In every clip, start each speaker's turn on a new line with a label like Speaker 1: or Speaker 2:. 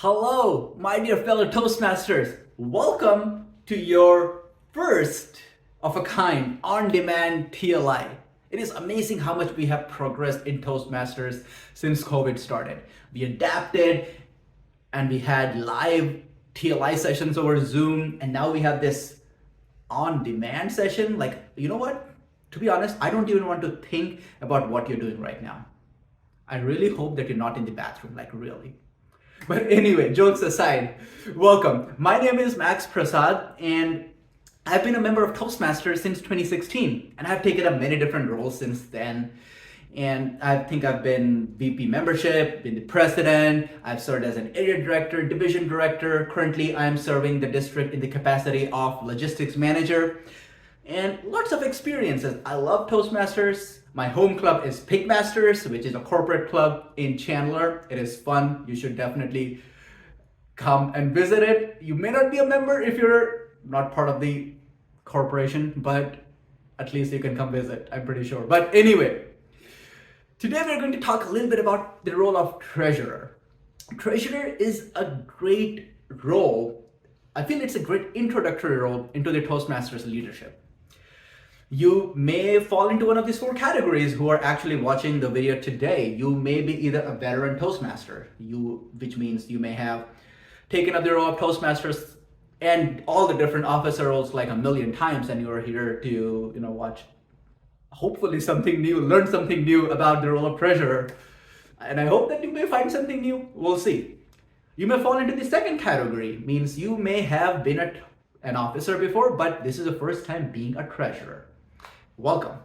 Speaker 1: Hello, my dear fellow Toastmasters. Welcome to your first of a kind on-demand TLI. It is amazing how much we have progressed in Toastmasters since COVID started. We adapted and we had live TLI sessions over Zoom, and now we have this on-demand session. Like, you know what? To be honest, I don't even want to think about what you're doing right now. I really hope that you're not in the bathroom, like really. But anyway, jokes aside, welcome. My name is Prasad, and I've been a member of Toastmasters since 2016, and I've taken up many different roles since then. And I think I've been VP membership, been the president, I've served as an area director, division director. Currently, I'm serving the district in the capacity of logistics manager, and lots of experiences. I love Toastmasters. My home club is Pigmasters, which is a corporate club in Chandler. It is fun. You should definitely come and visit it. You may not be a member if you're not part of the corporation, but at least you can come visit, I'm pretty sure. But anyway, today we're going to talk a little bit about the role of treasurer. Treasurer is a great role. I feel it's a great introductory role into the Toastmasters leadership. You may fall into one of these four categories who are actually watching the video today. You may be either a veteran Toastmaster, which means you may have taken up the role of Toastmasters and all the different officer roles like a million times, and you're here to watch hopefully something new, learn something new about the role of treasurer. And I hope that you may find something new. We'll see. You may fall into the second category, means you may have been an officer before, but this is the first time being a treasurer. Welcome.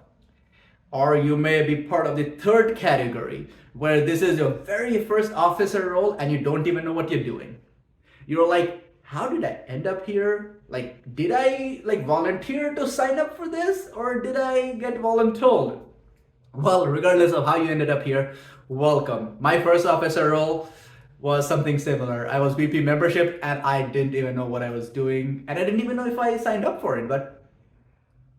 Speaker 1: Or you may be part of the third category, where this is your very first officer role and you don't even know what you're doing. You're like, how did I end up here? Like, did I volunteer to sign up for this, or did I get voluntold? Well, regardless of how you ended up here, welcome. My first officer role was something similar. I was VP membership and I didn't even know what I was doing, and I didn't even know if I signed up for it, but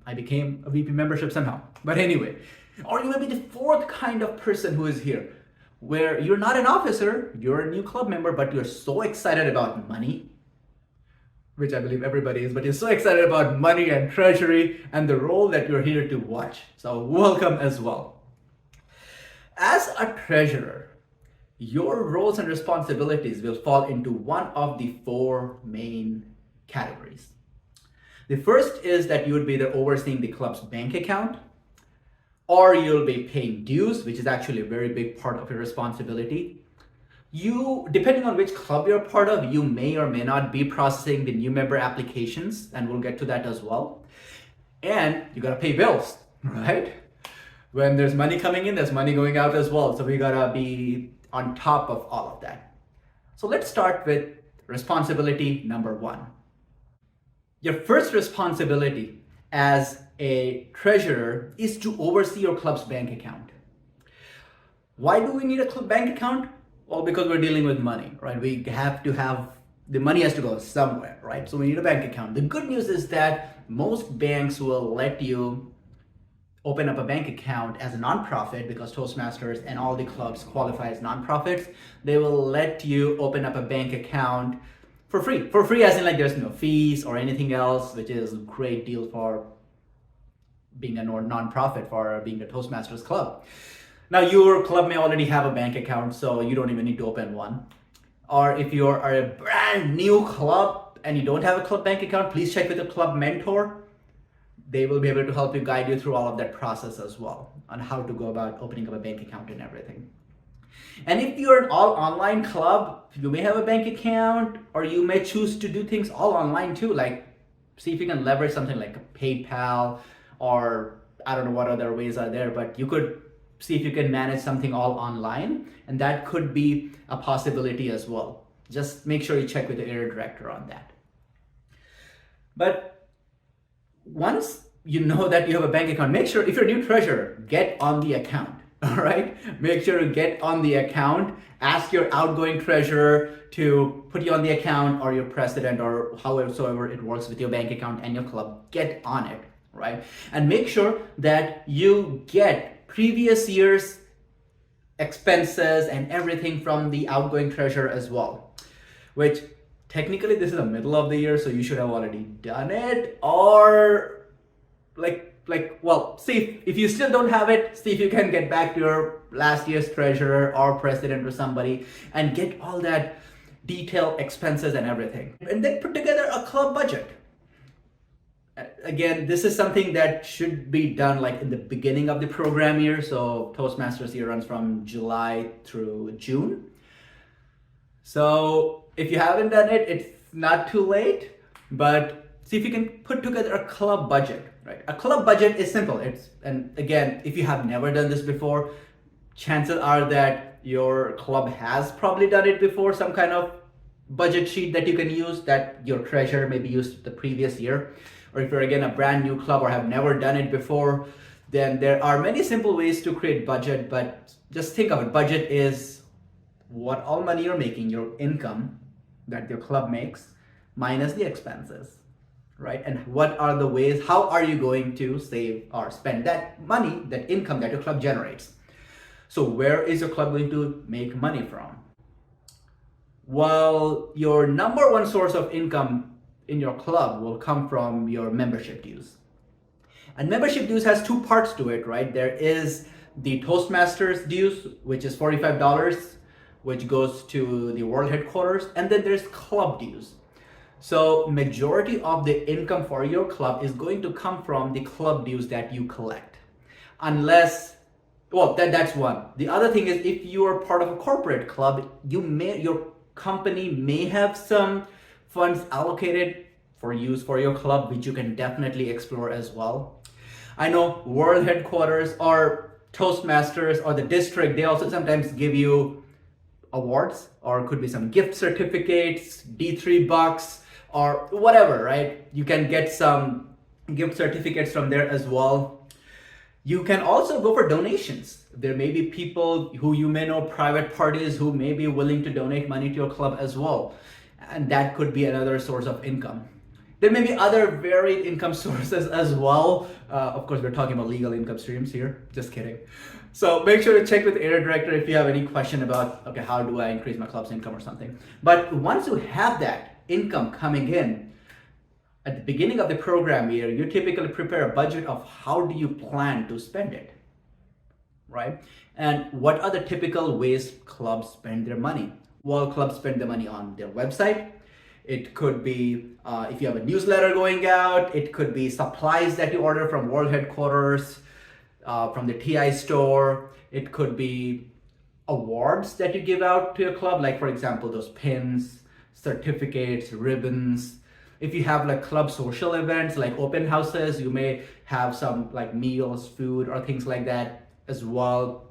Speaker 1: I became a VP membership somehow. But anyway, or you may be the fourth kind of person who is here, where you're not an officer, you're a new club member, but you're so excited about money, which I believe everybody is, but you're so excited about money and treasury and the role that you're here to watch. So welcome as well. As a treasurer, your roles and responsibilities will fall into one of the four main categories. The first is that you would be either overseeing the club's bank account, or you'll be paying dues, which is actually a very big part of your responsibility. You, depending on which club you're part of, you may or may not be processing the new member applications, and we'll get to that as well. And you gotta pay bills, right? When there's money coming in, there's money going out as well. So we gotta be on top of all of that. So let's start with responsibility number one. Your first responsibility as a treasurer is to oversee your club's bank account. Why do we need a club bank account? Well, because we're dealing with money, right? We have to have, the money has to go somewhere, right? So we need a bank account. The good news is that most banks will let you open up a bank account as a nonprofit, because Toastmasters and all the clubs qualify as nonprofits. They will let you open up a bank account for free. For free as in like there's no fees or anything else, which is a great deal for being a nonprofit, for being a Toastmasters club. Now your club may already have a bank account, so you don't even need to open one. Or if you are a brand new club and you don't have a club bank account, please check with a club mentor. They will be able to help you, guide you through all of that process as well, on how to go about opening up a bank account and everything. And if you're an all online club, you may have a bank account, or you may choose to do things all online too, like see if you can leverage something like a PayPal, or I don't know what other ways are there, but you could see if you can manage something all online, and that could be a possibility as well. Just make sure you check with the area director on that. But once you know that you have a bank account, make sure, if you're a new treasurer, get on the account. All right, make sure to get on the account. Ask your outgoing treasurer to put you on the account, or your president, or however it works with your bank account and your club. Get on it, right? And make sure that you get previous year's expenses and everything from the outgoing treasurer as well. which technically this is the middle of the year, so you should have already done it. Or well, see if you still don't have it, see if you can get back to your last year's treasurer or president or somebody and get all that detailed expenses and everything, and then put together a club budget. Again, this is something that should be done like in the beginning of the program year. So Toastmasters year runs from July through June. So if you haven't done it, it's not too late, but see if you can put together a club budget, right? A club budget is simple. And again, if you have never done this before, chances are that your club has probably done it before, some kind of budget sheet that you can use that your treasurer maybe used the previous year. Or if you're again a brand new club or have never done it before, then there are many simple ways to create budget. But just think of it, budget is what all money you're making, your income that your club makes minus the expenses, right? And what are the ways, how are you going to save or spend that money, that income that your club generates? So where is your club going to make money from? Well, your number one source of income in your club will come from your membership dues. And membership dues has two parts to it, right? There is the Toastmasters dues, which is $45, which goes to the world headquarters. And then there's club dues. So majority of the income for your club is going to come from the club dues that you collect. Unless, well, that's one. The other thing is if you are part of a corporate club, your company may have some funds allocated for use for your club, which you can definitely explore as well. I know world headquarters or Toastmasters or the district, they also sometimes give you awards, or could be some gift certificates, D3 bucks or whatever, right? You can get some gift certificates from there as well. You can also go for donations. There may be people who you may know, private parties who may be willing to donate money to your club as well. And that could be another source of income. There may be other varied income sources as well. Of course, we're talking about legal income streams here. Just kidding. So make sure to check with the area director if you have any question about, okay, how do I increase my club's income or something. But once you have that income coming in, at the beginning of the program year, you typically prepare a budget of how do you plan to spend it, right? And what are the typical ways clubs spend their money? Well, clubs spend the money on their website. It could be, if you have a newsletter going out, it could be supplies that you order from world headquarters, from the TI store. It could be awards that you give out to your club, like for example, those pins, certificates, ribbons. If you have like club social events, like open houses, you may have some like meals, food, or things like that as well.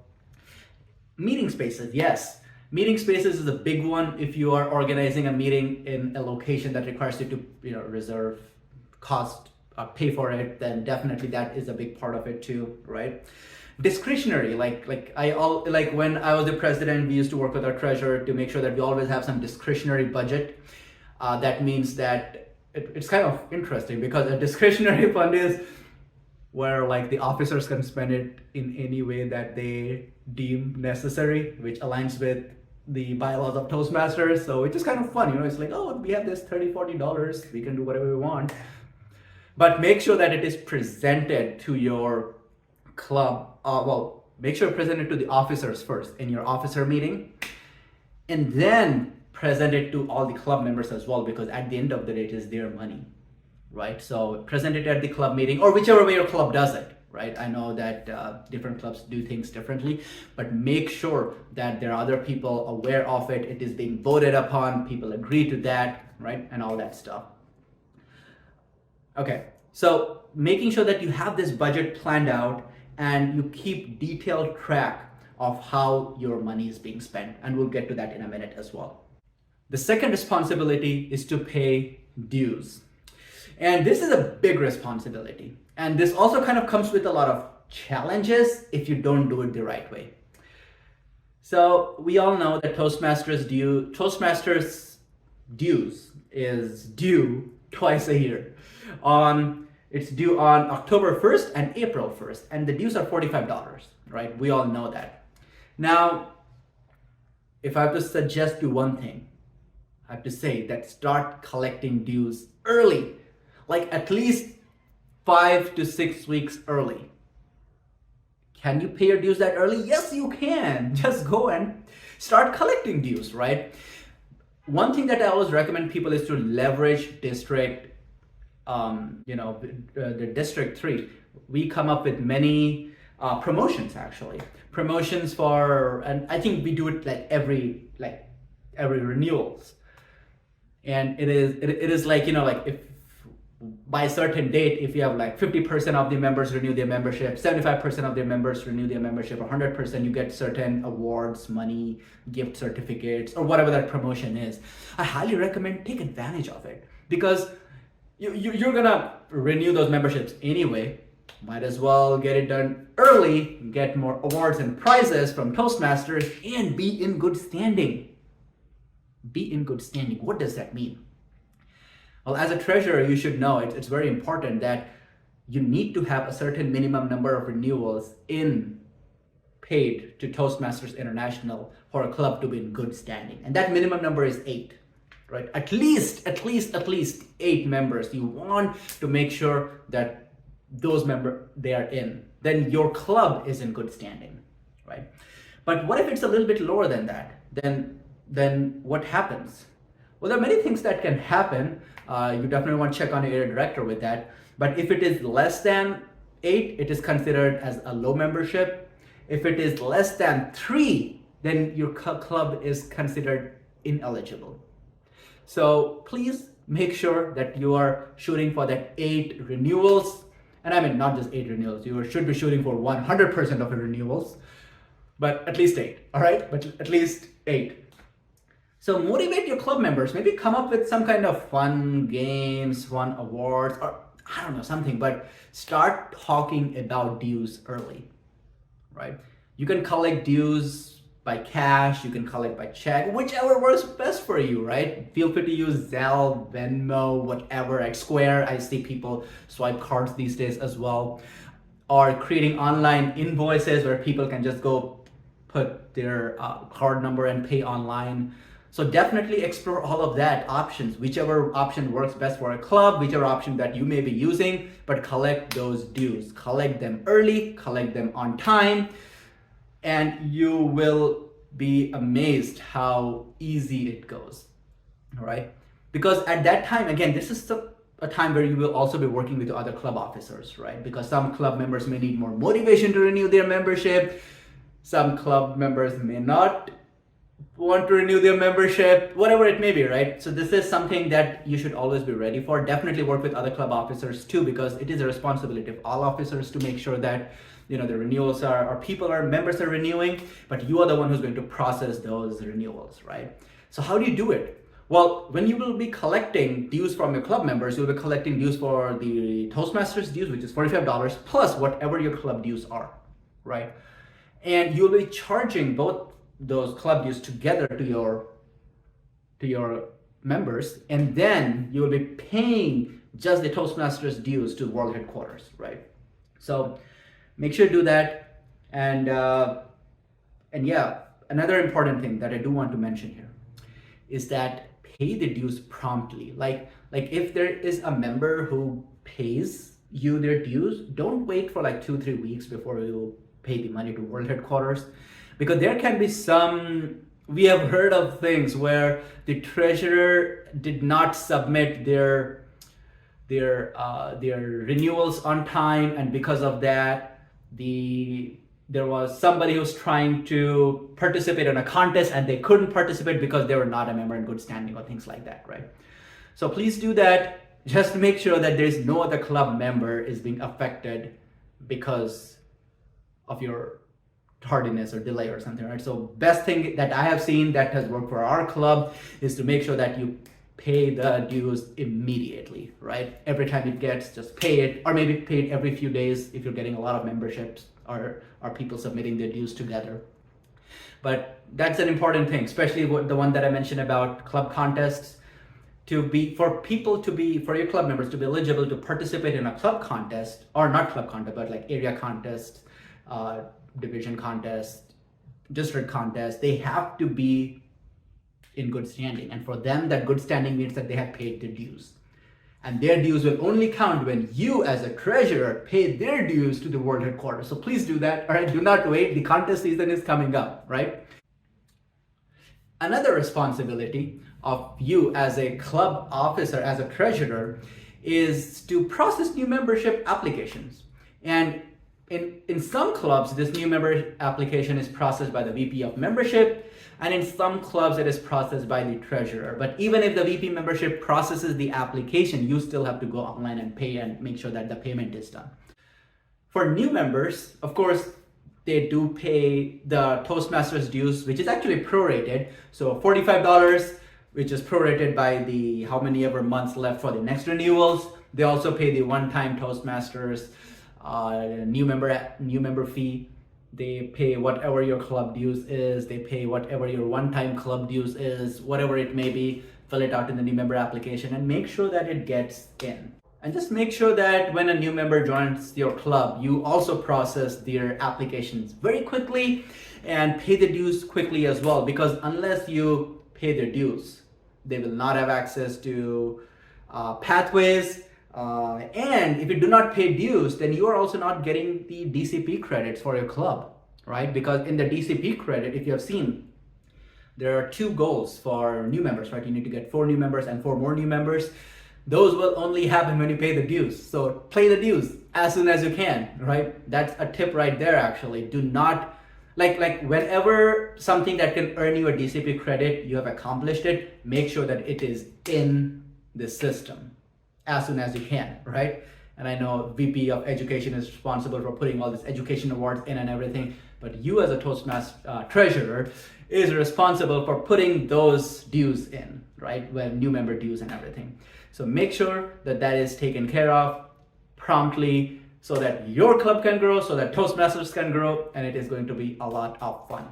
Speaker 1: Meeting spaces, yes. Meeting spaces is a big one. If you are organizing a meeting in a location that requires you to, reserve, cost, pay for it, then definitely that is a big part of it too, right? Discretionary, like when I was the president, we used to work with our treasurer to make sure that we always have some discretionary budget. That means that it's kind of interesting because a discretionary fund is where like the officers can spend it in any way that they deem necessary, which aligns with the bylaws of Toastmasters. So it's just kind of fun, it's like, oh, we have this $30, $40, we can do whatever we want. But make sure that it is presented to your club. Make sure present it to the officers first in your officer meeting, and then present it to all the club members as well, because at the end of the day, it is their money, right? So present it at the club meeting or whichever way your club does it, right? I know that different clubs do things differently, but make sure that there are other people aware of it. It is being voted upon, people agree to that, right? And all that stuff. Okay, so making sure that you have this budget planned out and you keep detailed track of how your money is being spent. And we'll get to that in a minute as well. The second responsibility is to pay dues. And this is a big responsibility. And this also kind of comes with a lot of challenges if you don't do it the right way. So we all know that Toastmasters dues is due twice a year. It's due on October 1st and April 1st, and the dues are $45, right? We all know that. Now, if I have to suggest you one thing, I have to say that start collecting dues early, like at least 5 to 6 weeks early. Can you pay your dues that early? Yes, you can. Just go and start collecting dues, right? One thing that I always recommend people is to leverage district, the district 3. We come up with many promotions, actually. Promotions for, and I think we do it like every renewals. And it is like, like if by a certain date, if you have like 50% of the members renew their membership, 75% of their members renew their membership, 100%, you get certain awards, money, gift certificates, or whatever that promotion is. I highly recommend take advantage of it, because you're gonna renew those memberships anyway. Might as well get it done early, get more awards and prizes from Toastmasters, and be in good standing. Be in good standing. What does that mean? Well, as a treasurer, you should know it's very important that you need to have a certain minimum number of renewals paid to Toastmasters International for a club to be in good standing. And that minimum number is 8, right? At least 8 members. You want to make sure that those members, they are in. Then your club is in good standing, right? But what if it's a little bit lower than that? Then what happens? Well, there are many things that can happen. You definitely want to check on your area director with that. But if it is less than 8, it is considered as a low membership. If it is less than 3, then your club is considered ineligible. So please make sure that you are shooting for that 8 renewals. And I mean, not just 8 renewals. You should be shooting for 100% of the renewals, but at least 8, all right? But at least 8. So motivate your club members, maybe come up with some kind of fun games, fun awards, or I don't know, something, but start talking about dues early, right? You can collect dues by cash, you can collect by check, whichever works best for you, right? Feel free to use Zelle, Venmo, whatever, like Square. I see people swipe cards these days as well. Or creating online invoices where people can just go put their card number and pay online. So definitely explore all of that options, whichever option works best for a club, whichever option that you may be using, but collect those dues. Collect them early, collect them on time, and you will be amazed how easy it goes, all right? Because at that time, again, this is a time where you will also be working with other club officers, right? Because some club members may need more motivation to renew their membership. Some club members may not want to renew their membership, whatever it may be, right? So this is something that you should always be ready for. Definitely work with other club officers too, because it is a responsibility of all officers to make sure that the renewals members are renewing, but you are the one who's going to process those renewals, right? So how do you do it? Well, when you will be collecting dues from your club members, you'll be collecting dues for the Toastmasters dues, which is $45 plus whatever your club dues are, right? And you'll be charging both those club dues together to your members, and then you will be paying just the Toastmasters dues to world headquarters, right? So make sure to do that. And yeah, another important thing that I do want to mention here is that pay the dues promptly. Like if there is a member who pays you their dues, don't wait for like 2-3 weeks before you pay the money to world headquarters. Because there can be we have heard of things where the treasurer did not submit their renewals on time, and because of that, there was somebody who was trying to participate in a contest and they couldn't participate because they were not a member in good standing or things like that, right? So please do that. Just to make sure that there's no other club member is being affected because of your tardiness or delay or something, right? So best thing that I have seen that has worked for our club is to make sure that you pay the dues immediately, right? Every time it gets, just pay it, or maybe pay it every few days if you're getting a lot of memberships or people submitting their dues together. But that's an important thing, especially the one that I mentioned about club contests. For your club members to be eligible to participate in a club contest, or not club contest, but like area contest, division contest, district contest, they have to be in good standing. And for them, that good standing means that they have paid their dues. And their dues will only count when you as a treasurer pay their dues to the world headquarters. So please do that, all right? Do not wait. The contest season is coming up, right? Another responsibility of you as a club officer, as a treasurer, is to process new membership applications. And in some clubs, this new member application is processed by the VP of membership, and in some clubs it is processed by the treasurer. But even if the VP membership processes the application, you still have to go online and pay and make sure that the payment is done. For new members, of course, they do pay the Toastmasters dues, which is actually prorated. So $45, which is prorated by the how many ever months left for the next renewals. They also pay the one-time Toastmasters new member fee. They pay whatever your club dues is. They pay whatever your one-time club dues is, whatever it may be. Fill it out in the new member application and make sure that it gets in. And just make sure that when a new member joins your club, you also process their applications very quickly and pay the dues quickly as well. Because unless you pay their dues, they will not have access to pathways. And if you do not pay dues, then you are also not getting the DCP credits for your club, right? Because in the DCP credit, if you have seen, there are 2 goals for new members, right? You need to get 4 new members and 4 more new members. Those will only happen when you pay the dues. So pay the dues as soon as you can, right? That's a tip right there, actually. Do not, like whenever something that can earn you a DCP credit, you have accomplished it, make sure that it is in the system as soon as you can, right? And I know VP of Education is responsible for putting all these education awards in and everything, but you as a Toastmaster treasurer is responsible for putting those dues in, right? When new member dues and everything. So make sure that that is taken care of promptly so that your club can grow, so that Toastmasters can grow, and it is going to be a lot of fun.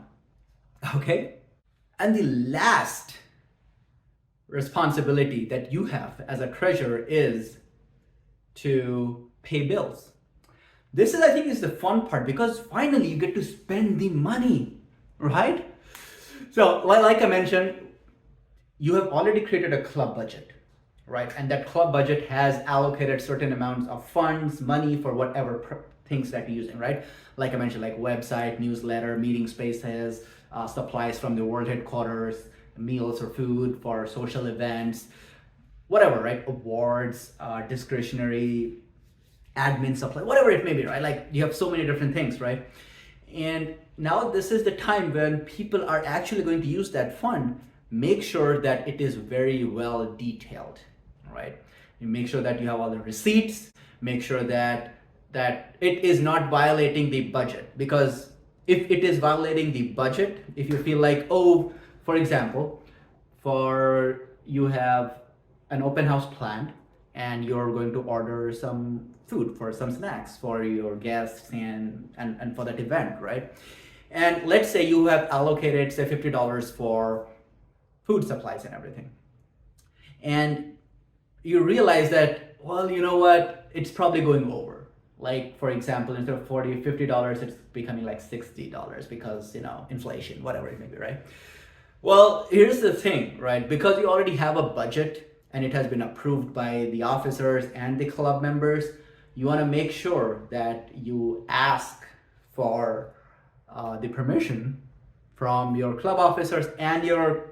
Speaker 1: Okay? And the last responsibility that you have as a treasurer is to pay bills. This is, I think, is the fun part because finally you get to spend the money, right? So like I mentioned, you have already created a club budget, right? And that club budget has allocated certain amounts of funds, money for whatever things that you're using, right? Like I mentioned, like website, newsletter, meeting spaces, supplies from the world headquarters, meals or food for social events, whatever, right? Awards, discretionary, admin supply, whatever it may be, right? Like you have so many different things, right? And now this is the time when people are actually going to use that fund. Make sure that it is very well detailed, right? You make sure that you have all the receipts, make sure that it is not violating the budget. Because if it is violating the budget, if you feel like, oh, for example, you have an open house planned and you're going to order some food for some snacks for your guests and for that event, right? And let's say you have allocated, say, $50 for food supplies and everything. And you realize that, well, you know what, it's probably going over. Like, for example, instead of $40, $50, it's becoming like $60 because, inflation, whatever it may be, right? Well, here's the thing, right? Because you already have a budget and it has been approved by the officers and the club members, you want to make sure that you ask for the permission from your club officers and your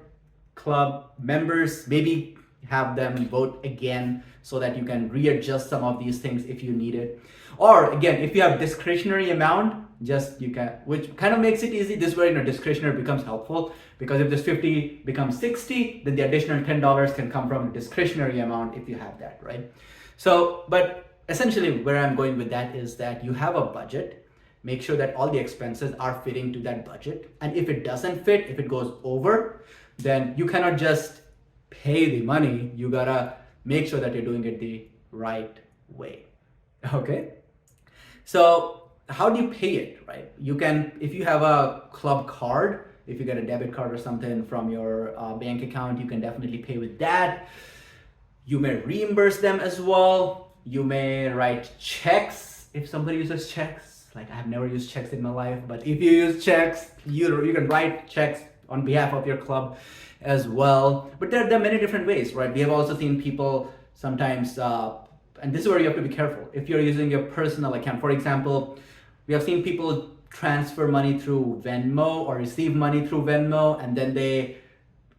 Speaker 1: club members. Maybe have them vote again so that you can readjust some of these things if you need it. Or again, if you have discretionary amount, which kind of makes it easy. This way, discretionary becomes helpful because if this 50 becomes 60, then the additional $10 can come from a discretionary amount if you have that, right? So, but essentially where I'm going with that is that you have a budget. Make sure that all the expenses are fitting to that budget. And if it doesn't fit, if it goes over, then you cannot just pay the money. You gotta make sure that you're doing it the right way. Okay? So how do you pay it, right? You can, if you have a club card, if you get a debit card or something from your bank account, you can definitely pay with that. You may reimburse them as well. You may write checks if somebody uses checks. Like, I have never used checks in my life, but if you use checks, you can write checks on behalf of your club as well. But there are many different ways, right? We have also seen people sometimes, and this is where you have to be careful. If you're using your personal account, for example, we have seen people transfer money through Venmo or receive money through Venmo, and then they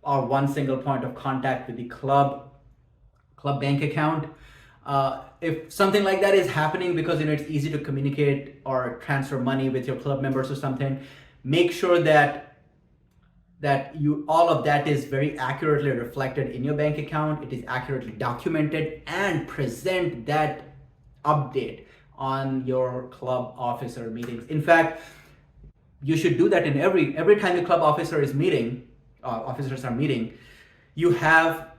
Speaker 1: are one single point of contact with the club bank account. If something like that is happening, because it's easy to communicate or transfer money with your club members or something, make sure that all of that is very accurately reflected in your bank account. It is accurately documented, and present that update on your club officer meetings. In fact, you should do that in every time the club officers are meeting. You have,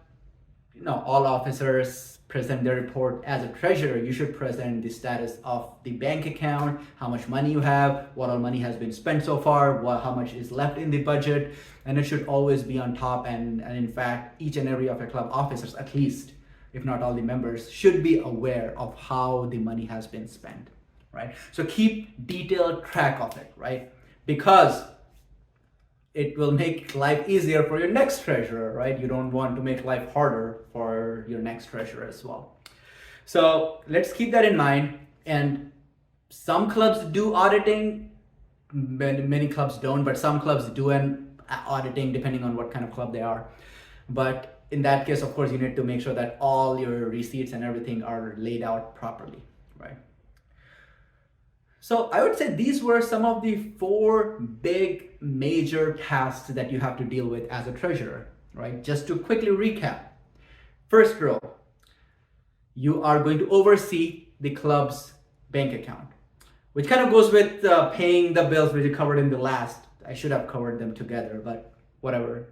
Speaker 1: all officers present their report. As a treasurer, you should present the status of the bank account, how much money you have, what all money has been spent so far, how much is left in the budget, and it should always be on top. And in fact, each and every of your club officers, at least, if not all the members, should be aware of how the money has been spent, right? So keep detailed track of it, right? Because it will make life easier for your next treasurer, right? You don't want to make life harder for your next treasurer as well. So let's keep that in mind. And some clubs do auditing, many clubs don't, but some clubs do an auditing depending on what kind of club they are. But in that case, of course, you need to make sure that all your receipts and everything are laid out properly, right? So I would say these were some of the 4 big major tasks that you have to deal with as a treasurer, right? Just to quickly recap. First row, you are going to oversee the club's bank account, which kind of goes with paying the bills, which you covered in the last. I should have covered them together, but whatever.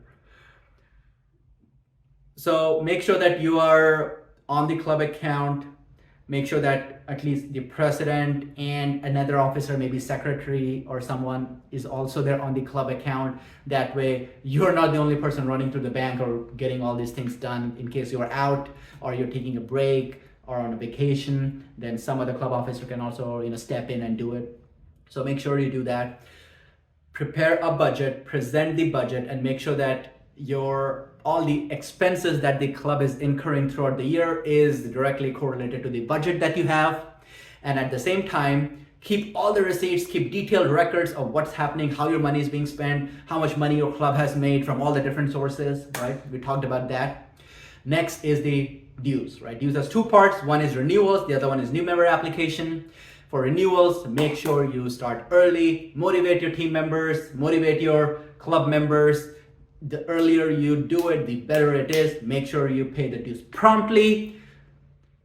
Speaker 1: So make sure that you are on the club account. Make sure that at least the president and another officer, maybe secretary or someone, is also there on the club account. That way you're not the only person running through the bank or getting all these things done. In case you're out or you're taking a break or on a vacation, then some other club officer can also step in and do it. So make sure you do that. Prepare a budget, present the budget, and make sure that all the expenses that the club is incurring throughout the year is directly correlated to the budget that you have. And at the same time, keep all the receipts, keep detailed records of what's happening, how your money is being spent, how much money your club has made from all the different sources, right? We talked about that. Next is the dues, right? Dues has 2 parts. One is renewals, the other one is new member application. For renewals, make sure you start early, motivate your team members, motivate your club members. The earlier you do it, the better it is. Make sure you pay the dues promptly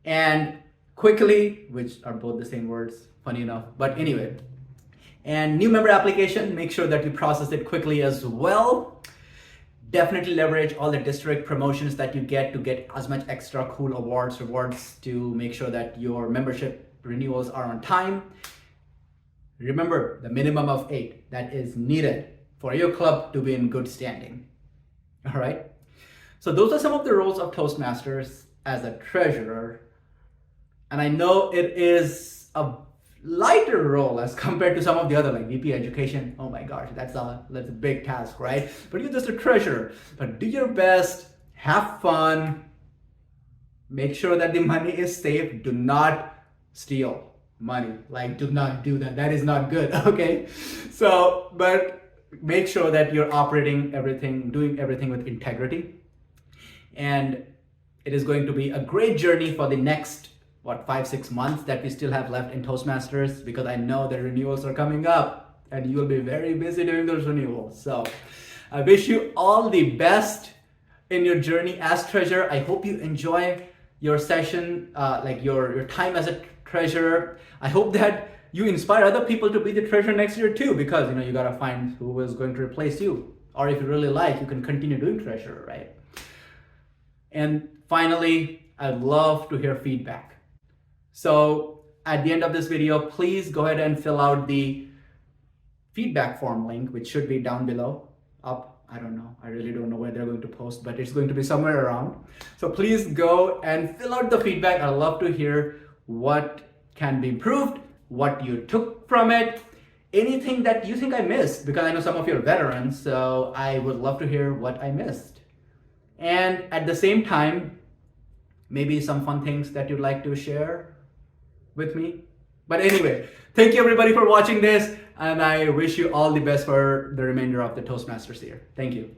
Speaker 1: and quickly, which are both the same words, funny enough, but anyway. And new member application, make sure that you process it quickly as well. Definitely leverage all the district promotions that you get to get as much extra cool rewards to make sure that your membership renewals are on time. Remember the minimum of 8 that is needed for your club to be in good standing. All right. So those are some of the roles of Toastmasters as a treasurer. And I know it is a lighter role as compared to some of the other, like VP education. Oh my gosh, that's a big task, right? But you're just a treasurer. But do your best, have fun, make sure that the money is safe. Do not steal money. Like, do not do that. That is not good. Okay. So, but make sure that you're doing everything with integrity. And it is going to be a great journey for the next 5-6 months that we still have left in Toastmasters, because I know the renewals are coming up and you will be very busy during those renewals. So I wish you all the best in your journey as treasurer. I hope you enjoy your session, like your time as a treasurer. I hope that you inspire other people to be the treasurer next year too, because you gotta find who is going to replace you. Or if you really like, you can continue doing treasurer, right? And finally, I'd love to hear feedback. So at the end of this video, please go ahead and fill out the feedback form link, which should be down below, up. I don't know. I really don't know where they're going to post, but it's going to be somewhere around. So please go and fill out the feedback. I'd love to hear what can be improved, what you took from it, anything that you think I missed, because I know some of you are veterans, so I would love to hear what I missed. And at the same time, maybe some fun things that you'd like to share with me. But anyway, thank you everybody for watching this, and I wish you all the best for the remainder of the Toastmasters year. Thank you.